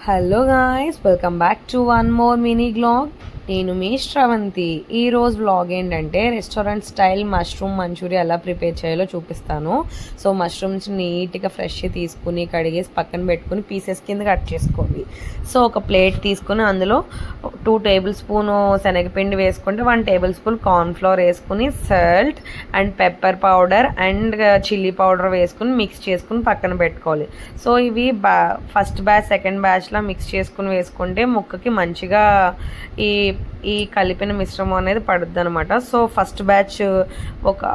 Hello guys, welcome back to one more mini vlog. నేను మీ శ్రవంతి. ఈరోజు vlog ఏంటంటే restaurant style mushroom Manchuria ఎలా prepare చేయాలో చూపిస్తాను. సో మష్రూమ్స్ నీట్గా ఫ్రెష్ తీసుకుని కడిగేసి పక్కన పెట్టుకుని పీసెస్ కింద కట్ చేసుకోండి. సో ఒక ప్లేట్ తీసుకుని అందులో 2 టేబుల్ స్పూన్ శనగపిండి వేసుకుంటే 1 టేబుల్ స్పూన్ కార్న్ఫ్లోర్ వేసుకుని salt and pepper powder and chilli powder వేసుకుని మిక్స్ చేసుకుని పక్కన పెట్టుకోవాలి. సో ఇవి ఫస్ట్ బ్యాచ్ సెకండ్ బ్యాచ్లా మిక్స్ చేసుకుని వేసుకుంటే ముక్కకి మంచిగా ఈ కలిపిన మిశ్రమం అనేది పడుద్ది అనమాట. సో ఫస్ట్ బ్యాచ్ ఒక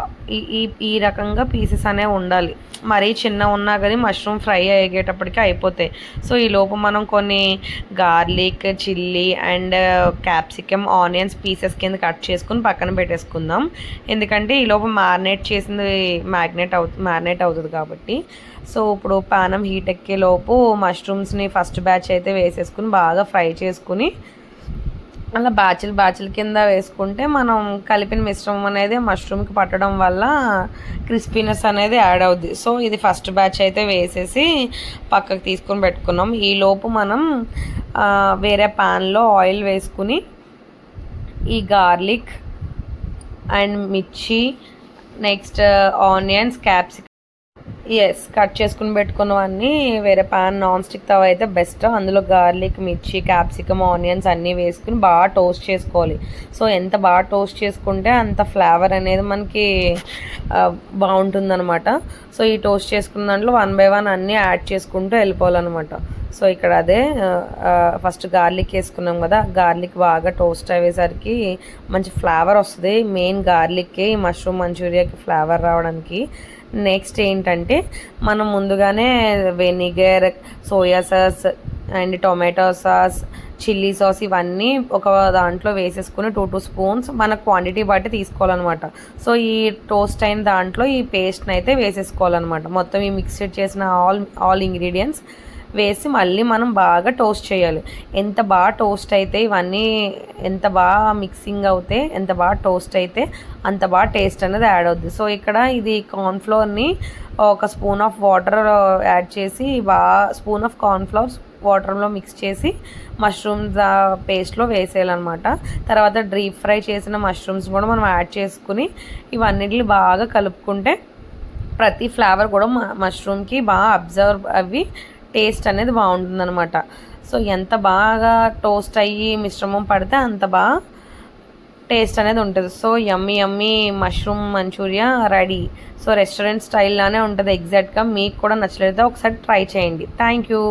ఈ రకంగా పీసెస్ అనేవి ఉండాలి. మరీ చిన్న ఉన్నా కానీ మష్రూమ్ ఫ్రై అయ్యేటప్పటికి అయిపోతాయి. సో ఈ లోపు మనం కొన్ని garlic, chilli and capsicum, onions pieces కింద కట్ చేసుకుని పక్కన పెట్టేసుకుందాం. ఎందుకంటే ఈ లోపు మ్యారినేట్ అవుతుంది కాబట్టి. సో ఇప్పుడు పానం హీట్ ఎక్కే లోపు మష్రూమ్స్ని ఫస్ట్ బ్యాచ్ అయితే వేసేసుకుని బాగా ఫ్రై చేసుకుని అలా బ్యాచుల కింద వేసుకుంటే మనం కలిపిన మిశ్రమం అనేది మష్రూమ్కి పట్టడం వల్ల క్రిస్పీనెస్ అనేది యాడ్ అవుద్ది. సో ఇది ఫస్ట్ బ్యాచ్ అయితే వేసేసి పక్కకు తీసుకొని పెట్టుకున్నాం. ఈలోపు మనం వేరే ప్యాన్లో ఆయిల్ వేసుకుని ఈ గార్లిక్ అండ్ మిర్చి, నెక్స్ట్ ఆనియన్స్, క్యాప్సికమ్ కట్ చేసుకుని పెట్టుకున్నవన్నీ వేరే ప్యాన్ నాన్ స్టిక్ తవ అయితే బెస్ట్. అందులో గార్లిక్, మిర్చి, క్యాప్సికమ్, ఆనియన్స్ అన్నీ వేసుకుని బాగా టోస్ట్ చేసుకోవాలి. సో ఎంత బాగా టోస్ట్ చేసుకుంటే అంత ఫ్లేవర్ అనేది మనకి బాగుంటుందన్నమాట. సో ఈ టోస్ట్ చేసుకున్న దాంట్లో 1 by 1 అన్నీ యాడ్ చేసుకుంటూ వెళ్ళిపోవాలన్నమాట. సో ఇక్కడ అదే ఫస్ట్ గార్లిక్ వేసుకున్నాం కదా, గార్లిక్ బాగా టోస్ట్ అయ్యేసరికి మంచి ఫ్లేవర్ వస్తుంది. మెయిన్ గార్లిక్కి మష్రూమ్ మంచూరియాకి ఫ్లేవర్ రావడానికి. నెక్స్ట్ ఏంటంటే మనం ముందుగానే vinegar, soya sauce and tomato sauce, chilli sauce ఇవన్నీ ఒక దాంట్లో వేసేసుకుని 2 స్పూన్స్ మన క్వాంటిటీ బట్టి తీసుకోవాలన్నమాట. సో ఈ టోస్ట్ అయిన దాంట్లో ఈ పేస్ట్ని అయితే వేసేసుకోవాలన్నమాట. మొత్తం ఈ మిక్స్డ్ చేసిన ఆల్ ఇంగ్రీడియంట్స్ వేసి మళ్ళీ మనం బాగా టోస్ట్ చేయాలి. ఎంత బాగా టోస్ట్ అయితే ఇవన్నీ ఎంత బాగా మిక్సింగ్ అవుతే, ఎంత బాగా టోస్ట్ అయితే అంత బాగా టేస్ట్ అనేది యాడ్ అవుద్ది. సో ఇక్కడ ఇది కార్న్ఫ్లోర్ని ఒక స్పూన్ ఆఫ్ వాటర్ యాడ్ చేసి స్పూన్ ఆఫ్ కార్న్ఫ్లోర్ వాటర్లో మిక్స్ చేసి మష్రూమ్స్ పేస్ట్లో వేసేయాలన్నమాట. తర్వాత డీప్ ఫ్రై చేసిన మష్రూమ్స్ కూడా మనం యాడ్ చేసుకుని ఇవన్నిటిని బాగా కలుపుకుంటే ప్రతి ఫ్లేవర్ కూడా మష్రూమ్కి బాగా అబ్జర్వ్ అవి టేస్ట్ అనేది బాగుంటుందన్నమాట. సో ఎంత బాగా టోస్ట్ అయ్యి మిశ్రమం పడితే అంత బాగా టేస్ట్ అనేది ఉంటుంది. So yummy mushroom manchurian ready. So restaurant స్టైల్లానే ఉంటుంది ఎగ్జాక్ట్గా. మీకు కూడా నచ్చలేదా ఒకసారి ట్రై చేయండి. Thank you.